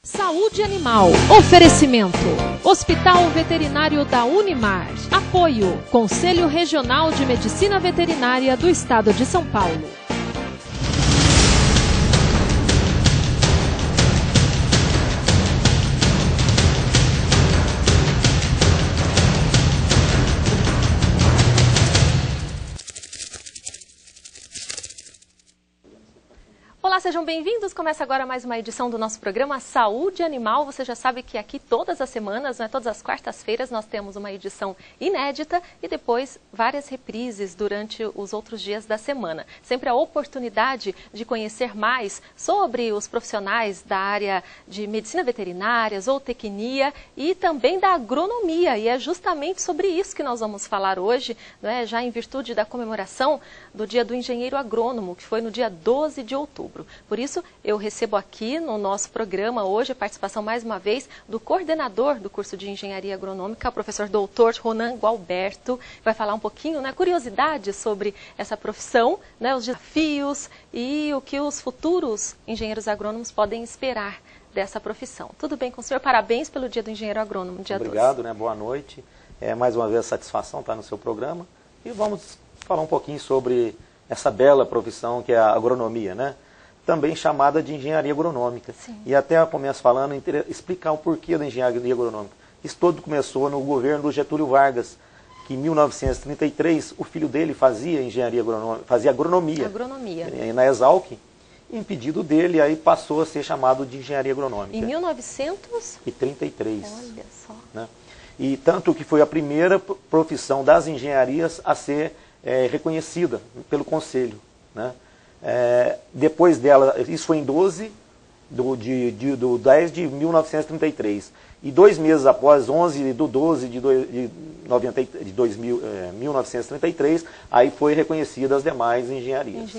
Saúde Animal. Oferecimento. Hospital Veterinário da Unimar. Apoio. Conselho Regional de Medicina Veterinária do Estado de São Paulo. Olá, sejam bem-vindos. Começa agora mais uma edição do nosso programa Saúde Animal. Você já sabe que aqui todas as semanas, todas as quartas-feiras, nós temos uma edição inédita e depois várias reprises durante os outros dias da semana. Sempre a oportunidade de conhecer mais sobre os profissionais da área de medicina veterinária, zootecnia e também da agronomia. E é justamente sobre isso que nós vamos falar hoje, já em virtude da comemoração do Dia do Engenheiro Agrônomo, que foi no dia 12 de outubro. Por isso, eu recebo aqui no nosso programa hoje a participação, mais uma vez, do coordenador do curso de Engenharia Agronômica, o professor doutor Ronan Gualberto, que vai falar um pouquinho, curiosidades sobre essa profissão, os desafios e o que os futuros engenheiros agrônomos podem esperar dessa profissão. Tudo bem com o senhor? Parabéns pelo Dia do Engenheiro Agrônomo, dia 12. Obrigado, boa noite. Mais uma vez, satisfação estar no seu programa. E vamos falar um pouquinho sobre essa bela profissão que é a agronomia, também chamada de engenharia agronômica. Sim. E até eu começo falando, explicar o porquê da engenharia agronômica. Isso tudo começou no governo do Getúlio Vargas, que em 1933 o filho dele fazia engenharia agronômica, fazia agronomia. Na Exalc. Em pedido dele, aí passou a ser chamado de engenharia agronômica. Em 1933. Olha só. E tanto que foi a primeira profissão das engenharias a ser reconhecida pelo Conselho, depois dela, isso foi em 12 de 10 de 1933. E 2 meses após, 11 de 12 de 1933, aí foi reconhecida as demais engenharias.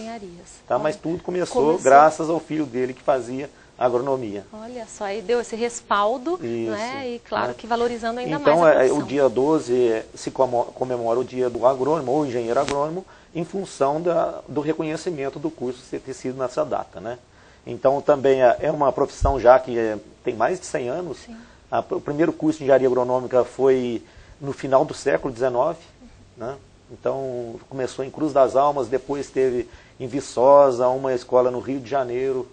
Mas tudo começou graças ao filho dele que fazia agronomia. Olha só, aí deu esse respaldo, e claro que valorizando ainda então, mais a profissão. O dia 12 se comemora o dia do agrônomo, ou engenheiro agrônomo, em função do reconhecimento do curso ter sido nessa data, Então, também é uma profissão já que tem mais de 100 anos. Sim. O primeiro curso de engenharia agronômica foi no final do século XIX, Então, começou em Cruz das Almas, depois teve em Viçosa, uma escola no Rio de Janeiro,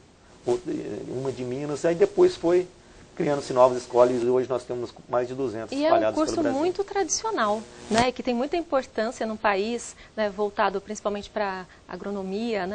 uma de Minas, aí depois foi criando-se novas escolas e hoje nós temos mais de 200 espalhadas pelo Brasil. E é um curso muito tradicional, que tem muita importância no país, voltado principalmente para agronomia,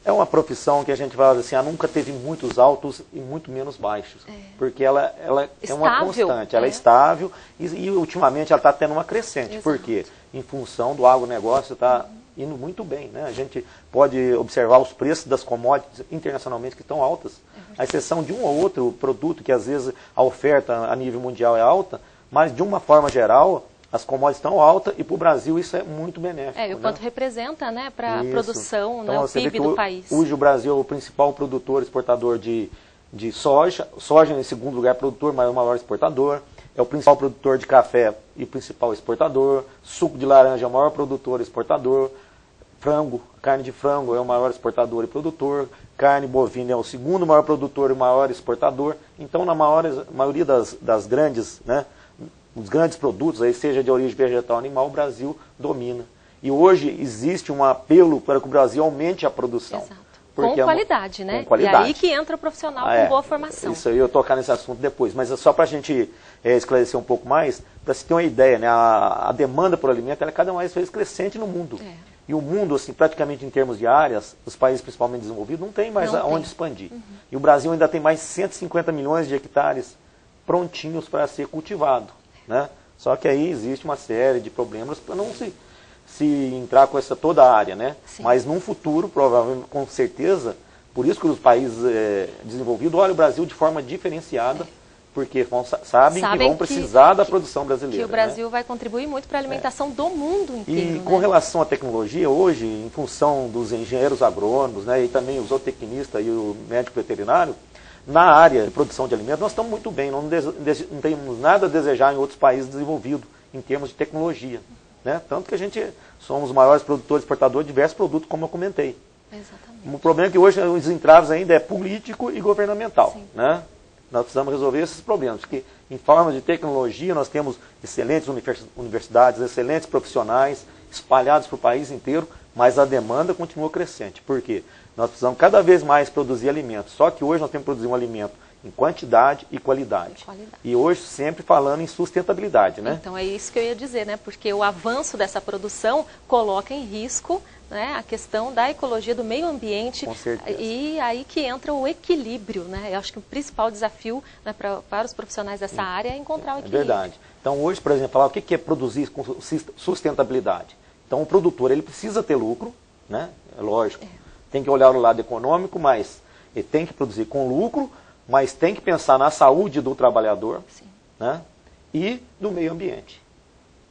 É uma profissão que a gente fala assim, nunca teve muitos altos e muito menos baixos, porque ela é uma constante, ela é estável e ultimamente ela está tendo uma crescente. Exato. Porque em função do agronegócio está indo muito bem, A gente pode observar os preços das commodities internacionalmente que estão altas, à exceção de um ou outro produto que às vezes a oferta a nível mundial é alta, mas de uma forma geral as commodities estão altas e para o Brasil isso é muito benéfico. E o quanto representa para a produção, então, o PIB do país. Hoje o Brasil é o principal produtor, exportador de soja. Soja em segundo lugar produtor, mas é o maior exportador. É o principal produtor de café e principal exportador. Suco de laranja é o maior produtor e exportador. Frango, carne de frango é o maior exportador e produtor. Carne bovina é o segundo maior produtor e maior exportador. Então, na maioria das grandes, os grandes produtos, aí seja de origem vegetal ou animal, o Brasil domina. E hoje existe um apelo para que o Brasil aumente a produção. Exato. Com qualidade, Com qualidade. E aí que entra o profissional com boa formação. Isso aí, eu tocar nesse assunto depois. Mas é só para a gente esclarecer um pouco mais, para se ter uma ideia, a demanda por alimento ela é cada vez crescente no mundo. E o mundo, assim, praticamente em termos de áreas, os países principalmente desenvolvidos, não tem mais onde expandir. E o Brasil ainda tem mais 150 milhões de hectares prontinhos para ser cultivado. Só que aí existe uma série de problemas para não se entrar com toda a área, Mas num futuro, provavelmente, com certeza, por isso que os países desenvolvidos olham o Brasil de forma diferenciada, porque sabem que vão precisar da produção brasileira. Que o Brasil vai contribuir muito para a alimentação do mundo inteiro. E com relação à tecnologia, hoje, em função dos engenheiros agrônomos, e também o zootecnista e o médico veterinário, na área de produção de alimentos, nós estamos muito bem, não temos nada a desejar em outros países desenvolvidos, em termos de tecnologia. Tanto que a gente somos os maiores produtores e exportadores de diversos produtos, como eu comentei. Exatamente. O problema é que hoje os entraves ainda é político e governamental. Nós precisamos resolver esses problemas, porque em forma de tecnologia nós temos excelentes universidades, excelentes profissionais espalhados para o país inteiro, mas a demanda continua crescente. Por quê? Nós precisamos cada vez mais produzir alimentos, só que hoje nós temos que produzir um alimento em quantidade e qualidade. E hoje sempre falando em sustentabilidade, né? Então é isso que eu ia dizer, né? Porque o avanço dessa produção coloca em risco, né, a questão da ecologia, do meio ambiente. Com certeza. E aí que entra o equilíbrio, né? Eu acho que o principal desafio, né, para os profissionais dessa área é encontrar o equilíbrio. É verdade. Então hoje, por exemplo, falar o que é produzir com sustentabilidade. Então o produtor ele precisa ter lucro, né? É lógico. Tem que olhar o lado econômico, mas ele tem que produzir com lucro, mas tem que pensar na saúde do trabalhador, né? E do meio ambiente.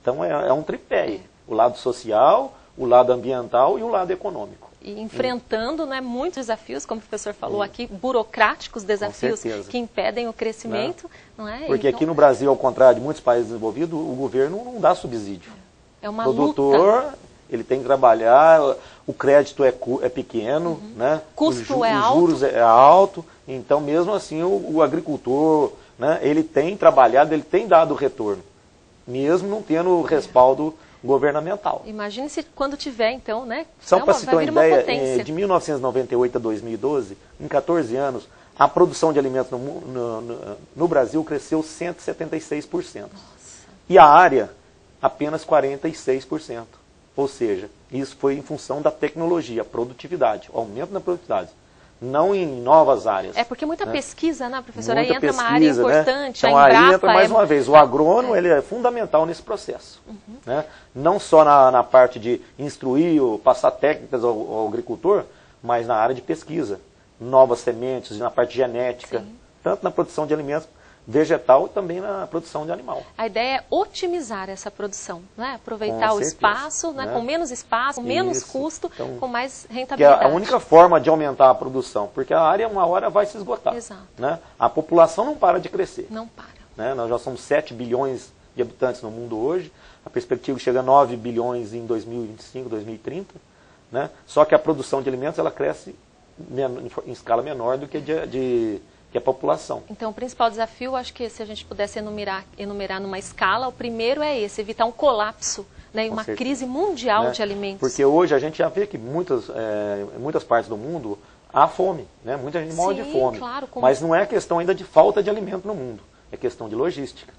Então é um tripé. O lado social, o lado ambiental e o lado econômico. E enfrentando, né, muitos desafios, como o professor falou aqui, burocráticos desafios que impedem o crescimento. Não é? Porque então, aqui no Brasil, ao contrário de muitos países desenvolvidos, o governo não dá subsídio. É uma luta. O produtor, ele tem que trabalhar, o crédito é pequeno, né? Custo é alto. Os juros é alto, então mesmo assim o agricultor, né, ele tem trabalhado, ele tem dado retorno, mesmo não tendo respaldo governamental. Imagine se quando tiver, então, né? Só para citar uma ideia, de 1998 a 2012, em 14 anos, a produção de alimentos no Brasil cresceu 176%. Nossa. E a área, apenas 46%. Ou seja, isso foi em função da tecnologia, produtividade, o aumento da produtividade. Não em novas áreas. É porque muita pesquisa, né, professora? Muita aí entra pesquisa, uma área importante, né? Então aí entra mais uma vez, o agrônomo ele é fundamental nesse processo. Né? Não só na parte de instruir, ou passar técnicas ao agricultor, mas na área de pesquisa. Novas sementes, na parte genética, tanto na produção de alimentos vegetal e também na produção de animal. A ideia é otimizar essa produção, né? Aproveitar o espaço, né? Com menos espaço, com menos custo, então, com mais rentabilidade. Que é a única forma de aumentar a produção, porque a área uma hora vai se esgotar. Exato. Né? A população não para de crescer. Não para. Né? Nós já somos 7 bilhões de habitantes no mundo hoje, a perspectiva chega a 9 bilhões em 2025, 2030, né? Só que a produção de alimentos ela cresce em escala menor do que que a população. Então, o principal desafio, acho que se a gente pudesse enumerar numa escala, o primeiro é esse, evitar um colapso, né, e uma crise mundial de alimentos. Porque hoje a gente já vê que em muitas partes do mundo há fome, né? Muita gente morre de fome. Claro, mas não é questão ainda de falta de alimento no mundo, é questão de logística.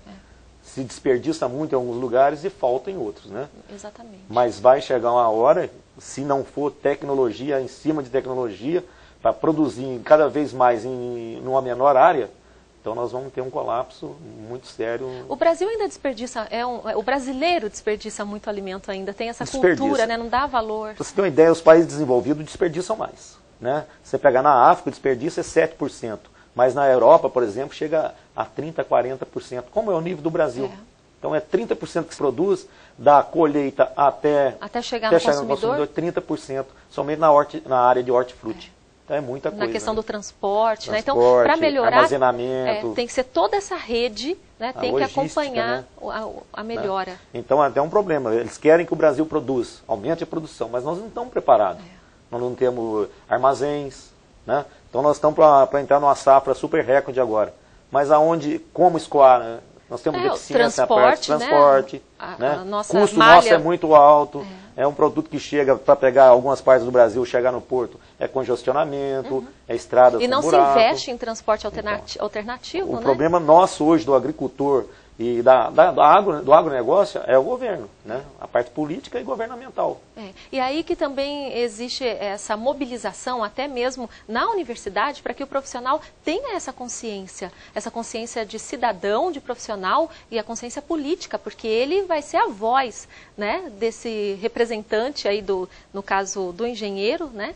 Se desperdiça muito em alguns lugares e falta em outros, né? Exatamente. Mas vai chegar uma hora, se não for tecnologia em cima de tecnologia, para produzir cada vez mais numa menor área, então nós vamos ter um colapso muito sério. O Brasil ainda desperdiça, o brasileiro desperdiça muito alimento ainda, tem essa cultura, né? Não dá valor. Para você ter uma ideia, os países desenvolvidos desperdiçam mais. Né? Você pegar na África, o desperdício é 7%, mas na Europa, por exemplo, chega a 30%, 40%, como é o nível do Brasil. Então é 30% que se produz, da colheita até chegar no consumidor, 30%, somente na área de hortifruti. É muita coisa. Na questão do transporte, né? Então, para melhorar, armazenamento, tem que ser toda essa rede, né? Tem que acompanhar, né, a melhora. Então, até um problema. Eles querem que o Brasil produza, aumente a produção, mas nós não estamos preparados. Nós não temos armazéns, né? Então, nós estamos para entrar numa safra super recorde agora. Mas como escoar, né? Nós temos deficiência na parte de transporte, né? O custo nosso é muito alto. É um produto que chega para pegar algumas partes do Brasil, chegar no porto, é congestionamento, é estradas com buraco. E não se investe em transporte alternativo, O problema nosso hoje do agricultor e do agronegócio é o governo, né? A parte política e governamental. E aí que também existe essa mobilização, até mesmo na universidade, para que o profissional tenha essa consciência de cidadão, de profissional e a consciência política, porque ele vai ser a voz, né, desse representante aí no caso do engenheiro, né?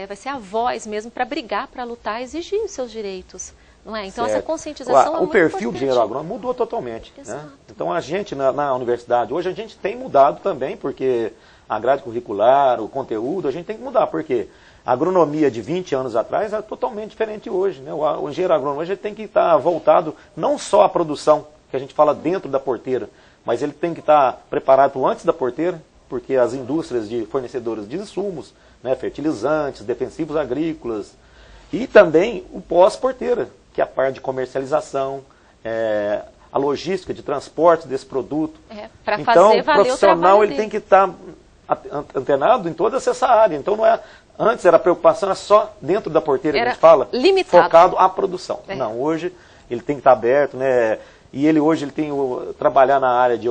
Vai ser a voz mesmo para brigar, para lutar, exigir os seus direitos. Não é? Então, essa conscientização é muito importante. O perfil do engenheiro agrônomo mudou totalmente. Né? Então, a gente, na universidade, hoje a gente tem mudado também, porque a grade curricular, o conteúdo, a gente tem que mudar, porque a agronomia de 20 anos atrás é totalmente diferente hoje. Né? O engenheiro agrônomo hoje tem que estar voltado não só à produção, que a gente fala dentro da porteira, mas ele tem que estar preparado antes da porteira, porque as indústrias fornecedoras de insumos, né, fertilizantes, defensivos agrícolas, e também o pós-porteira, que é a parte de comercialização, a logística de transporte desse produto. Para então, fazer valer o profissional ele dele. tem que estar antenado em toda essa área. Então, não é... Antes a preocupação era só dentro da porteira, que a gente fala, limitado. Focado à produção. Não, hoje ele tem que estar aberto, né? E ele hoje ele tem trabalhar na área de,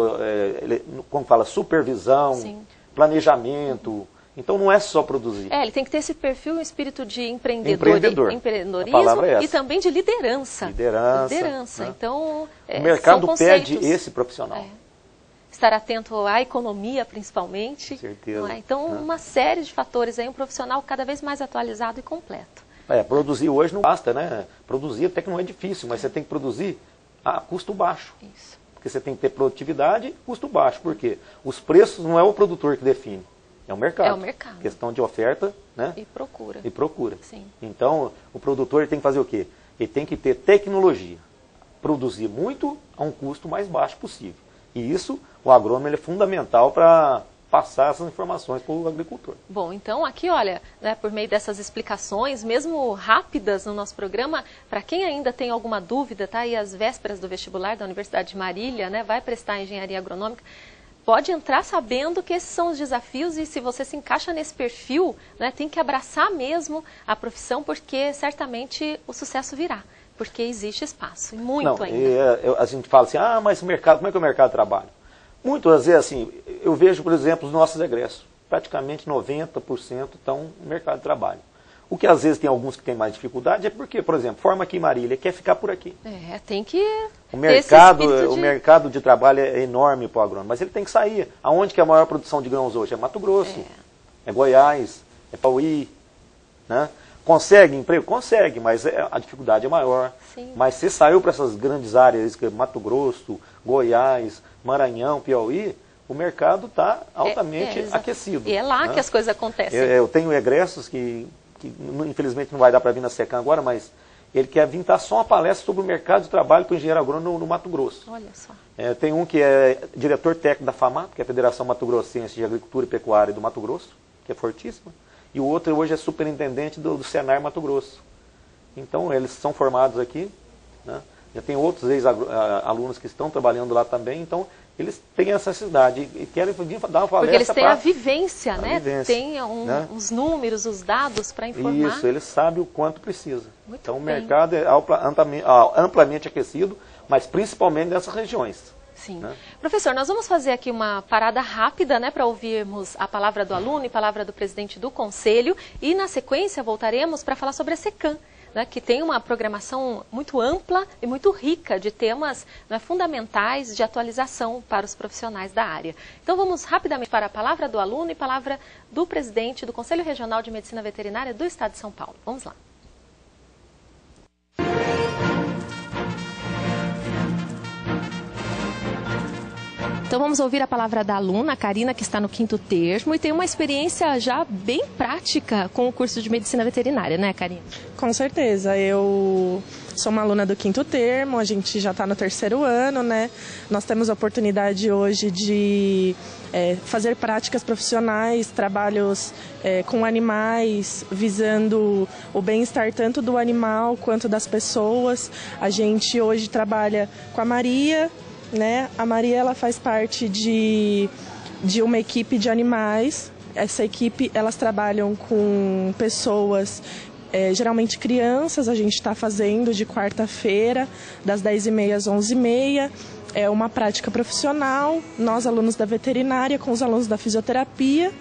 como fala, supervisão, sim, planejamento. Então não é só produzir. Ele tem que ter esse perfil, um espírito de empreendedorismo e também de liderança. Liderança. Né? Então, o mercado pede esse profissional. Estar atento à economia, principalmente. Certeza. Então, uma série de fatores aí, um profissional cada vez mais atualizado e completo. Produzir hoje não basta, né? Produzir até que não é difícil, mas você tem que produzir a custo baixo. Isso. Porque você tem que ter produtividade e custo baixo. Por quê? Os preços não é o produtor que define, é o mercado. É o mercado. Questão de oferta, né? E procura. E procura. Sim. Então, o produtor ele tem que fazer o quê? Ele tem que ter tecnologia. Produzir muito a um custo mais baixo possível. E isso, o agrônomo ele é fundamental para passar essas informações para o agricultor. Bom, então aqui, olha, né, por meio dessas explicações, mesmo rápidas no nosso programa, para quem ainda tem alguma dúvida, tá aí às vésperas do vestibular da Universidade de Marília, né, vai prestar engenharia agronômica, pode entrar sabendo que esses são os desafios e se você se encaixa nesse perfil, né, tem que abraçar mesmo a profissão, porque certamente o sucesso virá. Porque existe espaço, e muito ainda. A gente fala assim, mas o mercado, como é que o mercado trabalha? Muitas vezes, assim, eu vejo, por exemplo, os nossos egressos. Praticamente 90% estão no mercado de trabalho. O que às vezes tem alguns que têm mais dificuldade é porque, por exemplo, forma aqui em Marília, quer ficar por aqui. Tem que o mercado de trabalho é enorme para o agrônomo, mas ele tem que sair. Aonde que é a maior produção de grãos hoje? É Mato Grosso, é Goiás, é Piauí, né? Consegue emprego? Consegue, mas a dificuldade é maior. Sim. Mas você saiu para essas grandes áreas, que é Mato Grosso, Goiás, Maranhão, Piauí, o mercado está altamente aquecido. E é lá, né, que as coisas acontecem. Eu tenho egressos que infelizmente não vai dar para vir na SECAM agora, mas ele quer vir dar só uma palestra sobre o mercado de trabalho para o engenheiro agrônomo no Mato Grosso. Olha só. Tem um que é diretor técnico da FAMAT, que é a Federação Mato Grossense de Agricultura e Pecuária do Mato Grosso, que é fortíssima. E o outro hoje é superintendente do Senar Mato Grosso. Então, eles são formados aqui, né? Já tem outros ex-alunos que estão trabalhando lá também, então eles têm essa necessidade e querem vir dar uma palestra. Porque eles têm a vivência, né? Tem né? Os números, os dados para informar. Isso, eles sabem o quanto precisa. Muito então, bem. O mercado é amplamente aquecido, mas principalmente nessas regiões. Sim. Né? Professor, nós vamos fazer aqui uma parada rápida, né, para ouvirmos a palavra do aluno e a palavra do presidente do conselho e na sequência voltaremos para falar sobre a SECAM, né, que tem uma programação muito ampla e muito rica de temas, né, fundamentais de atualização para os profissionais da área. Então vamos rapidamente para a palavra do aluno e a palavra do presidente do Conselho Regional de Medicina Veterinária do Estado de São Paulo. Vamos lá. Então vamos ouvir a palavra da aluna, a Karina, que está no 5º termo e tem uma experiência já bem prática com o curso de Medicina Veterinária, né, Karina? Com certeza, eu sou uma aluna do 5º termo, a gente já está no 3º ano, né? Nós temos a oportunidade hoje de fazer práticas profissionais, trabalhos com animais, visando o bem-estar tanto do animal quanto das pessoas. A gente hoje trabalha com a Maria, né? A Maria ela faz parte de uma equipe de animais. Essa equipe, elas trabalham com pessoas, geralmente crianças. A gente está fazendo de quarta-feira, das 10h30 às 11h30. É uma prática profissional, nós alunos da veterinária com os alunos da fisioterapia,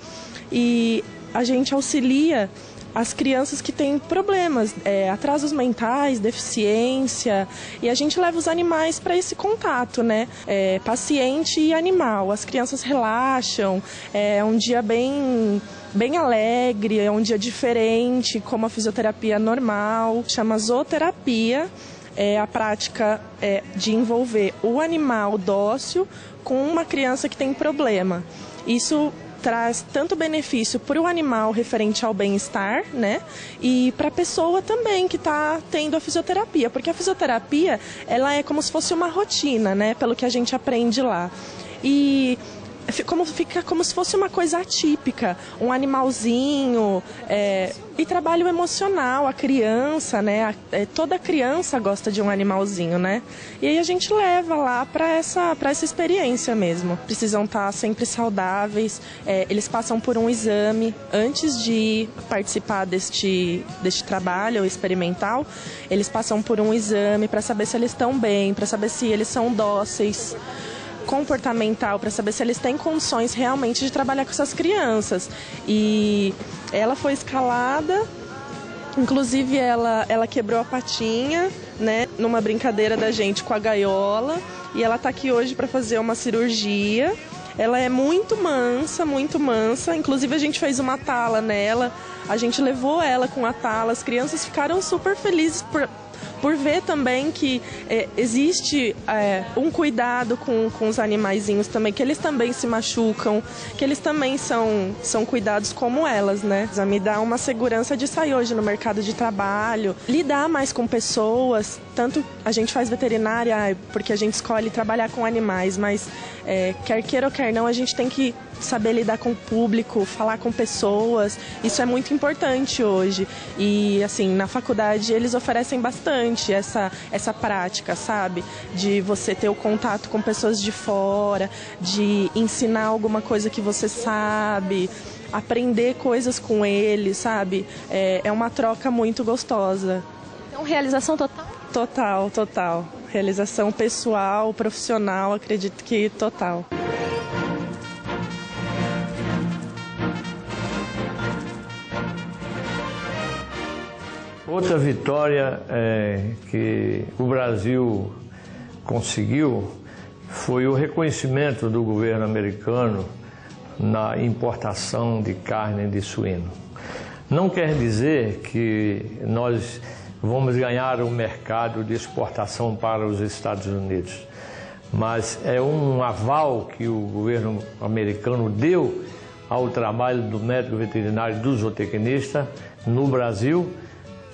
e a gente auxilia as crianças que têm problemas, atrasos mentais, deficiência, e a gente leva os animais para esse contato, né? Paciente e animal. As crianças relaxam, é um dia bem alegre, é um dia diferente, como a fisioterapia normal, chama zooterapia. É a prática de envolver o animal dócil com uma criança que tem problema. Isso traz tanto benefício para o animal referente ao bem-estar, né? E para a pessoa também que está tendo a fisioterapia, porque a fisioterapia ela é como se fosse uma rotina, né? Pelo que a gente aprende lá. E fica como se fosse uma coisa atípica, um animalzinho, e trabalho emocional, a criança, né? Toda criança gosta de um animalzinho, né? E aí a gente leva lá para essa experiência mesmo. Precisam estar sempre saudáveis, eles passam por um exame antes de participar deste trabalho experimental. Eles passam por um exame para saber se eles estão bem, para saber se eles são dóceis, comportamental, para saber se eles têm condições realmente de trabalhar com essas crianças. E ela foi escalada, inclusive ela quebrou a patinha, né, numa brincadeira da gente com a gaiola, e ela está aqui hoje para fazer uma cirurgia. Ela é muito mansa, inclusive a gente fez uma tala nela, a gente levou ela com a tala, as crianças ficaram super felizes por ver também que existe um cuidado com os animaizinhos também, que eles também se machucam, que eles também são cuidados como elas, né? Me dá uma segurança de sair hoje no mercado de trabalho, lidar mais com pessoas, tanto a gente faz veterinária porque a gente escolhe trabalhar com animais, mas quer queira ou quer não, a gente tem que saber lidar com o público, falar com pessoas, isso é muito importante hoje. E assim, na faculdade eles oferecem bastante essa prática, sabe? De você ter o contato com pessoas de fora, de ensinar alguma coisa que você sabe, aprender coisas com eles, sabe? É uma troca muito gostosa. Então, realização total? Total. Realização pessoal, profissional, acredito que total. Outra vitória que o Brasil conseguiu foi o reconhecimento do governo americano na importação de carne de suíno. Não quer dizer que nós vamos ganhar um mercado de exportação para os Estados Unidos, mas é um aval que o governo americano deu ao trabalho do médico veterinário e do zootecnista no Brasil,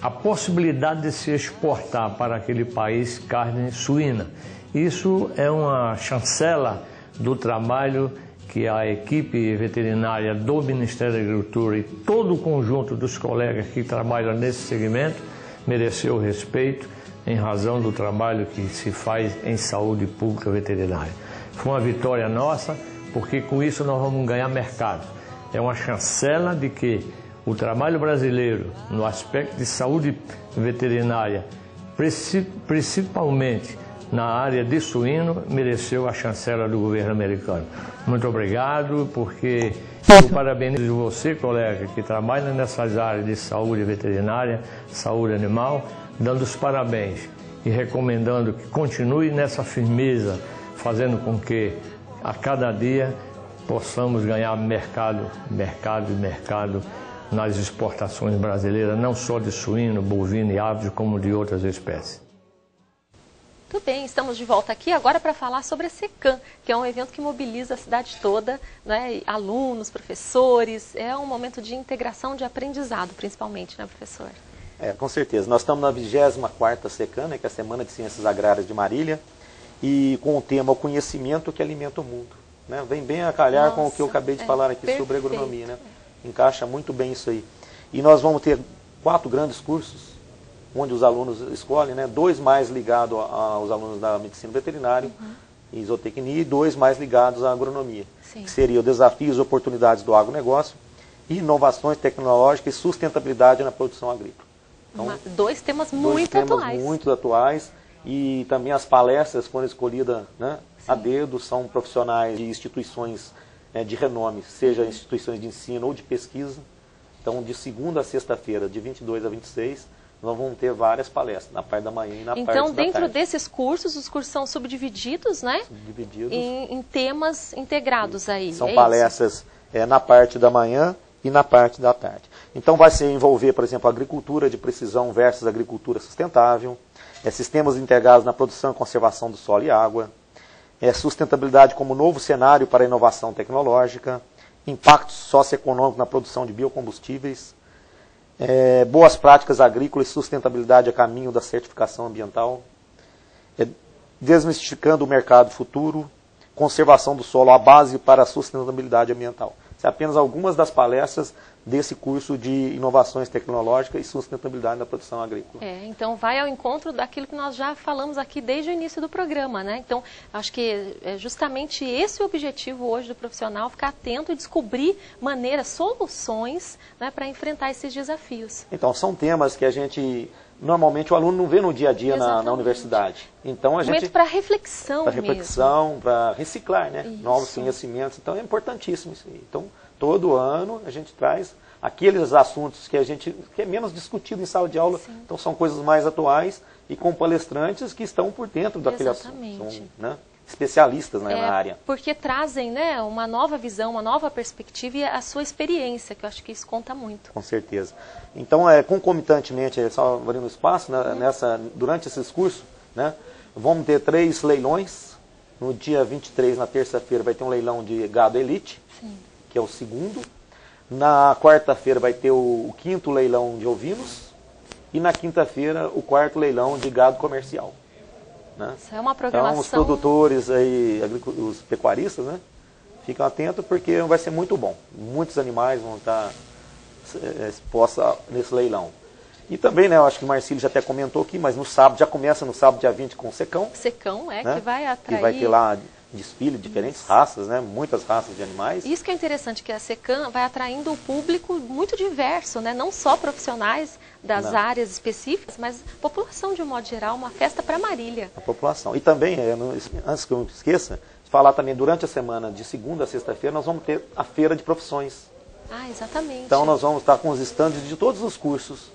a possibilidade de se exportar para aquele país carne suína. Isso é uma chancela do trabalho que a equipe veterinária do Ministério da Agricultura e todo o conjunto dos colegas que trabalham nesse segmento mereceu respeito em razão do trabalho que se faz em saúde pública veterinária. Foi uma vitória nossa, porque com isso nós vamos ganhar mercado. É uma chancela de que o trabalho brasileiro, no aspecto de saúde veterinária, principalmente na área de suíno, mereceu a chancela do governo americano. Muito obrigado, porque eu parabenizo você, colega, que trabalha nessas áreas de saúde veterinária, saúde animal, dando os parabéns e recomendando que continue nessa firmeza, fazendo com que a cada dia possamos ganhar mercado nas exportações brasileiras, não só de suíno, bovino e aves, como de outras espécies. Tudo bem, estamos de volta aqui agora para falar sobre a SECAM, que é um evento que mobiliza a cidade toda, né? Alunos, professores, é um momento de integração de aprendizado, principalmente, né, professor? Com certeza. Nós estamos na 24ª SECAM, né, que é a Semana de Ciências Agrárias de Marília, e com o tema O Conhecimento que Alimenta o Mundo. Né? Vem bem a calhar com o que eu acabei de falar aqui sobre agronomia, né? Encaixa muito bem isso aí. E nós vamos ter 4 grandes cursos, onde os alunos escolhem, né? 2 mais ligados aos alunos da medicina veterinária e zootecnia, e 2 mais ligados à agronomia, que seria o Desafios e Oportunidades do Agronegócio, inovações tecnológicas e sustentabilidade na produção agrícola. Então, 2 temas muito atuais. Muito atuais, e também as palestras foram escolhidas, né, a dedo, são profissionais de instituições de renome, seja instituições de ensino ou de pesquisa. Então, de segunda a sexta-feira, de 22 a 26, nós vamos ter várias palestras, na parte da manhã e na parte da tarde. Então, dentro desses cursos, os cursos são subdivididos, né? Subdivididos. Em temas integrados aí. São palestras na parte da manhã e na parte da tarde. Então, vai se envolver, por exemplo, agricultura de precisão versus agricultura sustentável, sistemas integrados na produção e conservação do solo e água, sustentabilidade como novo cenário para a inovação tecnológica, impactos socioeconômicos na produção de biocombustíveis, boas práticas agrícolas e sustentabilidade a caminho da certificação ambiental, desmistificando o mercado futuro, conservação do solo, a base para a sustentabilidade ambiental. Isso é apenas algumas das palestras desse curso de inovações tecnológicas e sustentabilidade na produção agrícola. Então vai ao encontro daquilo que nós já falamos aqui desde o início do programa, né? Então, acho que é justamente esse o objetivo hoje do profissional, ficar atento e descobrir maneiras, soluções, né, para enfrentar esses desafios. Então, são temas que a gente, normalmente o aluno não vê no dia a dia na universidade. Então, a gente... Momento para reflexão mesmo. Para reflexão, para reciclar, né? Novos conhecimentos. Então, é importantíssimo isso aí. Então, todo ano a gente traz aqueles assuntos que que é menos discutido em sala de aula. Sim. Então são coisas mais atuais e com palestrantes que estão por dentro daquele assunto. São, né, especialistas na área. Porque trazem, né, uma nova visão, uma nova perspectiva e a sua experiência, que eu acho que isso conta muito. Com certeza. Então, concomitantemente, só abrindo espaço, né, durante esses cursos, né, vamos ter 3 leilões. No dia 23, na terça-feira, vai ter um leilão de gado elite. Sim. Que é o segundo. Na quarta-feira vai ter o 5º leilão de ovinos. E na quinta-feira o 4º leilão de gado comercial. Né? Isso é uma programação... Então os produtores, aí, os pecuaristas, né, ficam atentos porque vai ser muito bom. Muitos animais vão estar expostos nesse leilão. E também, né, eu acho que o Marcílio já até comentou aqui, mas no sábado, já começa no sábado, dia 20, com o Secão. Secão, né, que vai atrair... Que vai ter lá desfile de diferentes raças, né? Muitas raças de animais. Isso que é interessante, que a Secam vai atraindo um público muito diverso, né? Não só profissionais das áreas específicas, mas população de um modo geral, uma festa para Marília. A população. E também, antes que eu me esqueça, de falar também, durante a semana, de segunda a sexta-feira, nós vamos ter a feira de profissões. Ah, exatamente. Então nós vamos estar com os estandes de todos os cursos.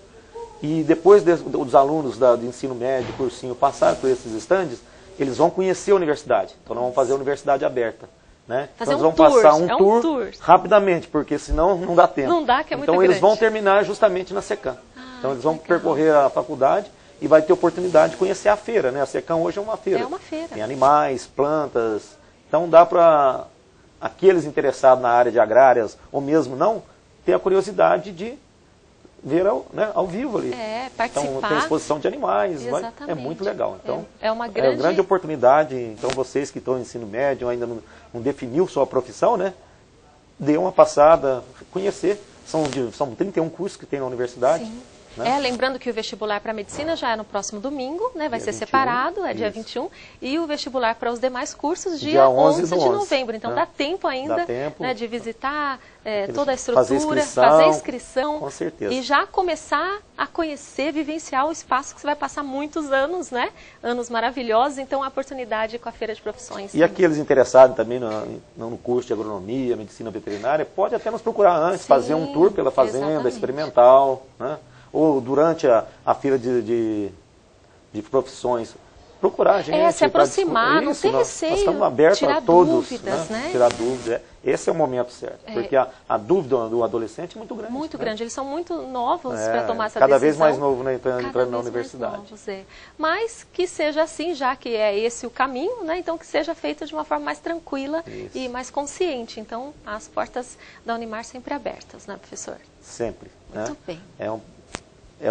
E depois dos alunos do ensino médio, cursinho, passarem por esses estandes, eles vão conhecer a universidade. Então nós vamos fazer a universidade aberta. Né? Fazer então, um nós vamos passar um tour rapidamente, porque senão não dá tempo. Não dá, que é muito Então grande. eles vão terminar justamente na Secam. Então eles vão percorrer a faculdade e vai ter oportunidade de conhecer a feira. Né? A Secam hoje é uma feira. É uma feira. Tem animais, plantas. Então dá para aqueles interessados na área de agrárias, ou mesmo não, ter a curiosidade de ver ao vivo ali. Participar. Então tem exposição de animais, é muito legal. Então é uma grande oportunidade. Então vocês que estão no ensino médio, ainda não definiu sua profissão, né? Dê uma passada, conhecer. São 31 cursos que tem na universidade. Sim. Né? Lembrando que o vestibular para medicina já é no próximo domingo, né? Vai dia ser 21, separado, dia 21. E o vestibular para os demais cursos, dia 11 de novembro. Então dá tempo ainda né, de visitar toda a estrutura, fazer inscrição. Com certeza. E já começar a conhecer, vivenciar o espaço que você vai passar muitos anos, né? Anos maravilhosos. Então a oportunidade com a Feira de Profissões. E aqueles interessados também no curso de agronomia, medicina veterinária, pode até nos procurar antes, fazer um tour pela fazenda, experimental, né? Ou durante a feira de profissões, procurar a gente. Se aproximar, não ter receio, nós estamos abertos a todos, dúvidas, né? Tirar dúvidas. Esse é o momento certo, porque a dúvida do adolescente é muito grande. Muito grande, eles são muito novos para tomar essa cada decisão. Vez mais novo, né, entrando na universidade. Mais novos, Mas que seja assim, já que é esse o caminho, né? Então que seja feito de uma forma mais tranquila e mais consciente. Então as portas da Unimar sempre abertas, né, professor? Sempre. Muito bem.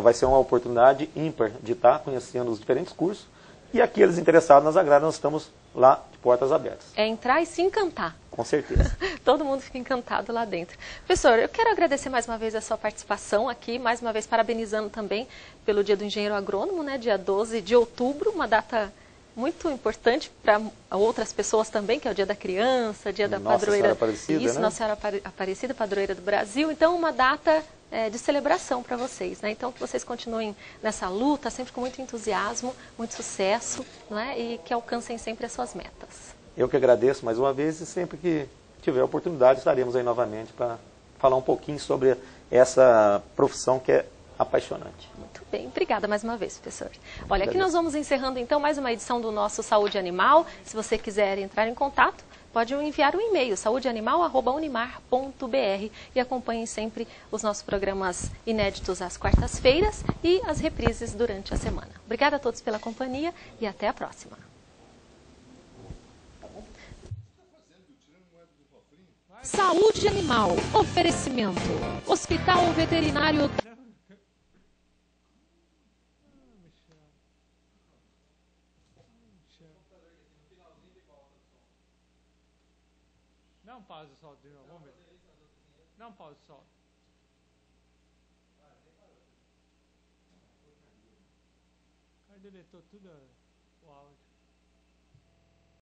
Vai ser uma oportunidade ímpar de estar conhecendo os diferentes cursos e aqueles interessados nas agrárias, nós estamos lá de portas abertas. É entrar e se encantar. Com certeza. Todo mundo fica encantado lá dentro. Professor, eu quero agradecer mais uma vez a sua participação aqui, mais uma vez parabenizando também pelo Dia do Engenheiro Agrônomo, né, dia 12 de outubro, uma data muito importante para outras pessoas também, que é o Dia da Criança, Dia da Padroeira. Aparecida, né? Nossa Senhora Aparecida, Padroeira do Brasil. Então, uma data de celebração para vocês, né? Então, que vocês continuem nessa luta, sempre com muito entusiasmo, muito sucesso, não é? E que alcancem sempre as suas metas. Eu que agradeço mais uma vez e sempre que tiver oportunidade estaremos aí novamente para falar um pouquinho sobre essa profissão que é apaixonante. Muito bem, obrigada mais uma vez, professor. Olha, aqui nós vamos encerrando então mais uma edição do nosso Saúde Animal. Se você quiser entrar em contato, pode enviar um e-mail, saudeanimal@unimar.br, e acompanhem sempre os nossos programas inéditos às quartas-feiras e as reprises durante a semana. Obrigada a todos pela companhia e até a próxima. Saúde Animal. Oferecimento. Hospital Veterinário Dá um pause e solta de novo, vamos ver. Dá um pause e solta. O cara deletou tudo o áudio.